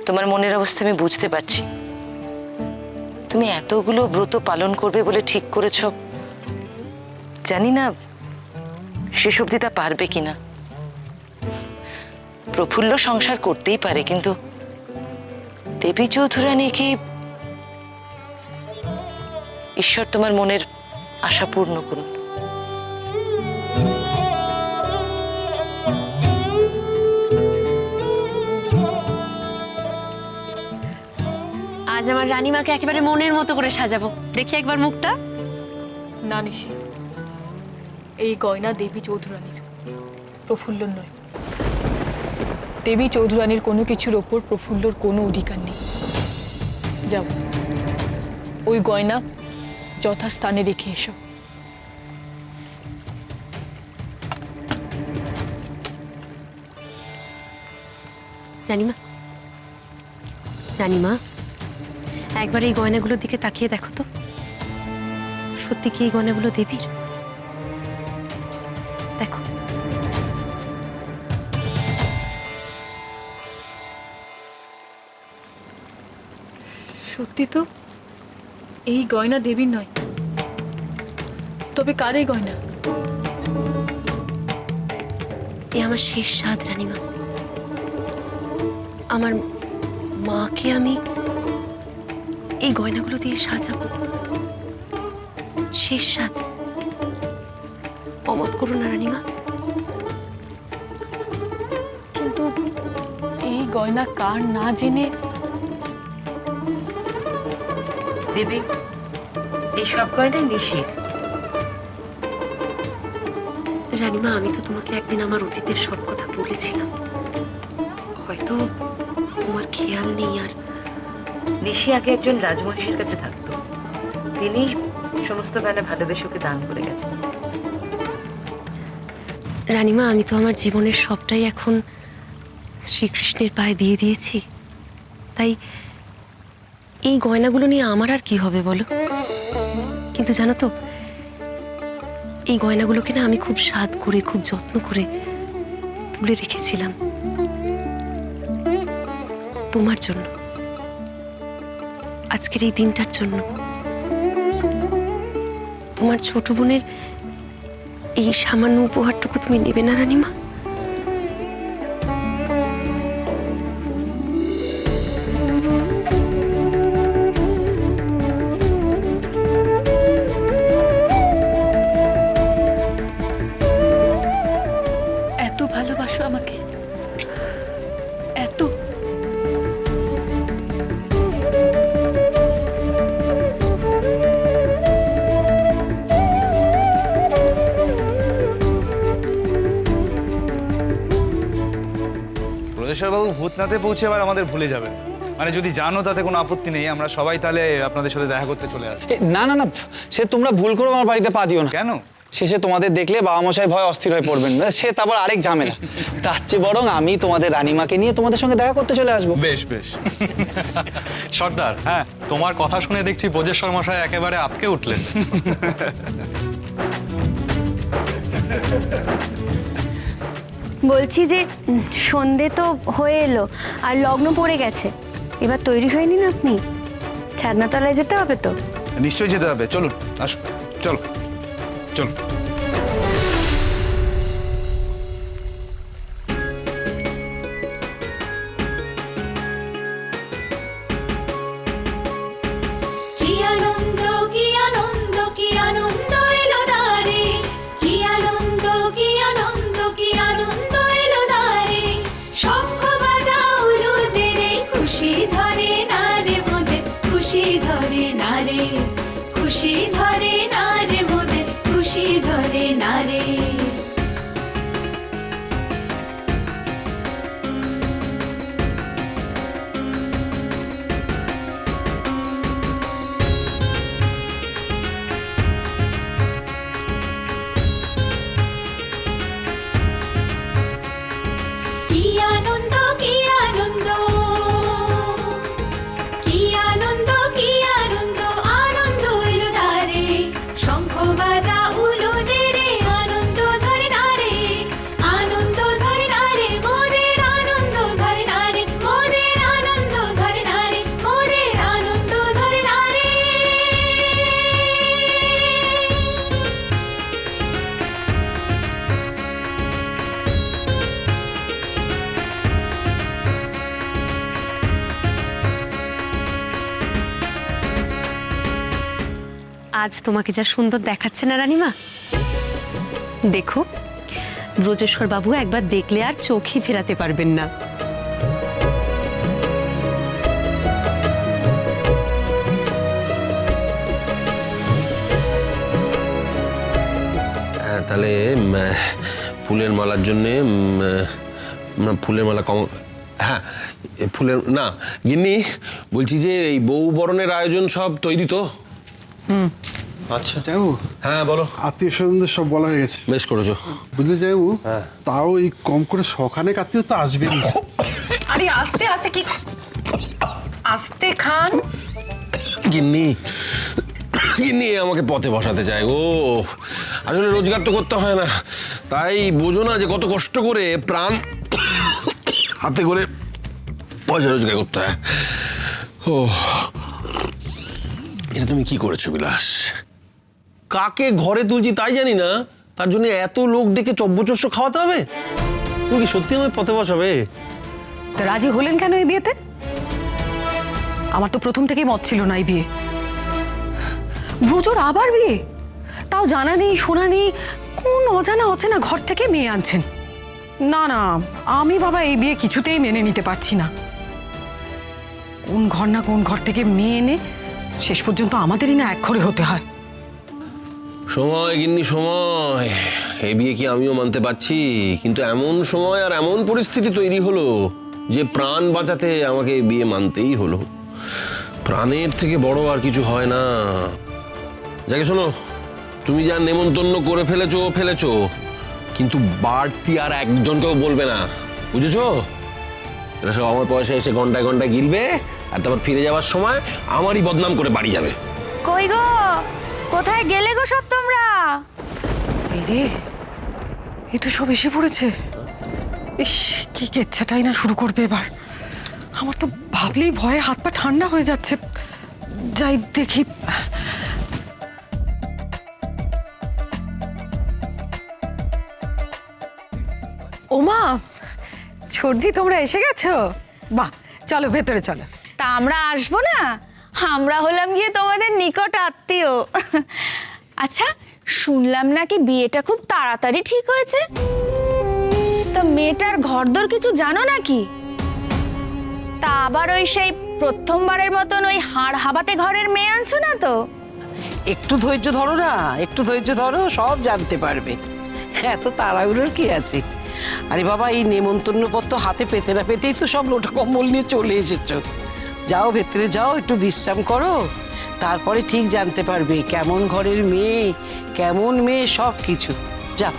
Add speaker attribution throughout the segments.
Speaker 1: তোমার মনের অবস্থা আমি বুঝতে পারছি। তুমি এতগুলো ব্রত পালন করবে বলে ঠিক করেছ, জানি না শেষ অবধি তা পারবে কিনা। প্রফুল্ল সংসার করতেই পারে, কিন্তু দেবী চৌধুরানী কি? ঈশ্বর তোমার মনের আশা পূর্ণ করুন।
Speaker 2: আজ আমার রানীমাকে একেবারে মনের মতো করে সাজাবো, দেখি একবার মুখটা।
Speaker 3: না নিশি, এই গয়না দেবী চৌধুরানীর, প্রফুল্লর নয়। দেবী চৌধুরানীর কোনো কিছুর ওপর প্রফুল্লর কোনো অধিকার নেই। যাও, ওই গয়না যথাস্থানে রেখে এসো।
Speaker 2: রানীমা, রানীমা, একবার এই গয়নাগুলোর দিকে তাকিয়ে দেখো তো, সত্যি কি এই গয়নাগুলো দেবীর? দেখো।
Speaker 3: সত্যি তো, এই গয়না দেবীর নয়। তবে কার এই গয়না?
Speaker 2: এ আমার শেষ স্বাদ রানীমা। আমার মাকে আমি এই গয়নাগুলো দিয়ে সাজাবো, শেষ স্বাদ। অমত করো না রানীমা।
Speaker 3: কিন্তু এই গয়না কার না জেনে?
Speaker 1: দেবী, এই সব গয়নাই নিশির।
Speaker 2: রানীমা, আমি তো তোমাকে একদিন আমার অতীতের সব কথা বলেছিলাম, হয়তো তোমার খেয়াল নেই। আর
Speaker 1: নিশি আগে একজন রাজমহিষীর কাছে থাকতো, তিনি সমস্ত গয়না ভালোবেসে ওকে দান করে গেছেন।
Speaker 2: রানীমা, আমি তো আমার জীবনের সবটাই এখন শ্রীকৃষ্ণের পায়ে দিয়ে দিয়েছি, তাই এই গয়নাগুলো নিয়ে আমার আর কি হবে বলো? কিন্তু জানো তো, এই গয়নাগুলোকে না আমি খুব স্বাদ করে, খুব যত্ন করে তুলে রেখেছিলাম তোমার জন্য, আজকের এই দিনটার জন্য। তোমার ছোট বোনের এই সামান্য উপহারটুকু তুমি নেবে না রানীমা?
Speaker 3: এত ভালোবাসো আমাকে, এত?
Speaker 4: বাবু, ভূতনাথে পৌঁছে আবার আমাদের ভুলে যাবেন? মানে যদি জানো তাতে কোনো আপত্তি নেই, আমরা সবাই তাহলে আপনাদের সাথে দেখা করতে চলে আসবো।
Speaker 5: না না না, সে তোমরা ভুল করে আমার বাড়িতে পা দিও না।
Speaker 4: কেন?
Speaker 5: শেষে তোমাদের দেখলে বাবা মশাই ভয় অস্থির হয়ে পড়বেন, সে তারপর আরেক ঝামেলা। তার চেয়ে বরং আমি তোমাদের রানীমাকে নিয়ে তোমাদের সঙ্গে দেখা করতে চলে আসবো।
Speaker 4: বেশ বেশ।
Speaker 6: সর্দার, হ্যাঁ, তোমার কথা শুনে দেখছি ব্রজেশ্বর মশাই একেবারে আপকে উঠলেন।
Speaker 7: বলছি যে সন্ধে তো হয়ে এলো আর লগ্ন পড়ে গেছে, এবার তৈরি হয়ে নিন আপনি, ছাদনাতলায় যেতে হবে তো।
Speaker 4: নিশ্চয়ই যেতে হবে, চলুন আসুন, চলো চলো।
Speaker 8: কি আনন্দ, কি আনন্দ, কি আনন্দ এলো দ্বারে, কি আনন্দ, কি আনন্দ, কি আনন্দ এলো দ্বারে। শঙ্খ বাজাও লুদেরে, খুশি ধরে না রে মোদের, খুশি ধরে না রে, খুশি ধরে না রে মোদের, খুশি ধরে না রে। কি আনন্দ, কি আনন্দ, কি আনন্দ, কি আনন্দ, আনন্দ এলো দ্বারে।
Speaker 2: আজ তোমাকে যা সুন্দর দেখাচ্ছে না রানীমা, দেখো ব্রজেশ্বর বাবু একবার দেখলে আর চোখই ফেরাতে পারবেন না।
Speaker 9: হ্যাঁ, তাহলে ফুলের মালার জন্যে ফুলের মালা কম। হ্যাঁ, ফুলের না গিন্নি, বলছি যে এই বউ বরণের আয়োজন সব তৈরি তো? আচ্ছা,
Speaker 10: যাবো।
Speaker 9: হ্যাঁ বলো।
Speaker 10: আত্মীয় স্বজনদের সব বলা হয়ে গেছে।
Speaker 9: বেশ করেছো।
Speaker 10: বুঝলে যাবো, তাও এই কম করে শখানেক আত্মীয় তো আসবেনি।
Speaker 1: আরে আস্তে আস্তে কি আস্তে খান।
Speaker 9: গিন্নি গিন্নি আমাকে পথে বসাতে চায় ও। আসলে রোজগার তো করতে হয় না, তাই বোঝো না যে কত কষ্ট করে প্রাণ হাতে করে পয়সা রোজগার করতে হয়। ও, এটা তুমি কি করেছো বিলাস? কাকে ঘরে তুলছি তাই জানি না, তার জন্য এত লোক ডেকে চব্বচস্য খাওয়াতে হবে? তুমি কি সত্যি আমায় পথে বসাবে?
Speaker 11: তা রাজি হলেন কেন এই বিয়েতে? আমার তো প্রথম থেকেই মত ছিল না এই বিয়ে। ব্রজর আবার বিয়ে, তাও জানা নেই শোনা নেই, কোন অজানা অচেনা ঘর থেকে মেয়ে আনছেন। না না, আমি বাবা এই বিয়ে কিছুতেই মেনে নিতে পারছি না। কোন ঘর না কোন ঘর থেকে মেয়ে এনে শেষ পর্যন্ত আমাদেরই না একঘরে হতে হয়।
Speaker 9: সময় গিন্নি সময়, এই বিয়ে কি আমিও মানতে পারছি, কিন্তু এমন সময় আর এমন পরিস্থিতি তৈরি হলো যে প্রাণ বাঁচাতে আমাকে এই বিয়ে মানতেই হলো। প্রাণের থেকে বড় আর কিছু হয় না। যাকে শোনো, তুমি যা নেমন্তন্ন করে ফেলেছো, কিন্তু বাড়তি আর একজনকেও বলবে না, বুঝেছো? এরা সব আমার পয়সা এসে ঘন্টায় ঘন্টায় গিলবে, আর তারপর ফিরে যাওয়ার সময় আমারই বদনাম করে বাড়ি যাবে।
Speaker 7: কই গো, কোথায় গেলে গো সব তোমরা?
Speaker 11: এই রে, এই তো সব এসে পড়েছে। ইস, কি কেচ্ছাটাই না শুরু করবে এবার। আমার তো ভাবলেই ভয়ে হাত পা ঠান্ডা হয়ে যাচ্ছে। যাই দেখি। ওমা, ছর্দি তোমরা এসে গেছো? বাহ, চলো ভেতরে চলো।
Speaker 7: তা আমরা আসবো না? আমরা হলাম গিয়ে তোমাদের নিকট আত্মীয়। আচ্ছা, শুনলাম নাকি বিয়েটা খুব তাড়াতাড়ি ঠিক হয়েছে। তা মেয়েটার ঘরদোর কিছু জানো নাকি? তা আবার ওই সেই প্রথমবারের মতন ওই হাড় হাবাতে ঘরের মেয়ে আনছো না তো?
Speaker 12: একটু ধৈর্য ধরো না, একটু ধৈর্য ধরো, সব জানতে পারবে। এত তাড়াহুড়োর কি আছে? আরে বাবা, এই নেমন্তন্ন পত্র হাতে পেতে না পেতেই তো সব লোটা কম্বল নিয়ে চলে এসেছো। যাও ভেতরে যাও, একটু বিশ্রাম করো, তারপরে ঠিক জানতে পারবে কেমন ঘরের মেয়ে, কেমন মেয়ে, সব কিছু। যাও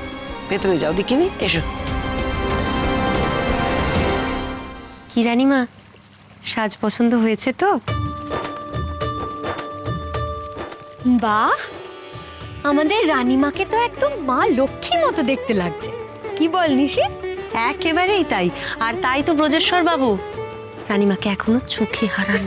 Speaker 12: ভেতরে যাও, দেখিনি, এসো।
Speaker 2: কি রানীমা, সাজ পছন্দ হয়েছে তো?
Speaker 7: বাহ, আমাদের রানীমাকে তো একদম মা লক্ষ্মীর মতো দেখতে লাগছে। কি বল নিশি?
Speaker 2: একেবারেই তাই। আর তাই তো ব্রজেশ্বর বাবু রানীমাকে এখনো চোখে হারান।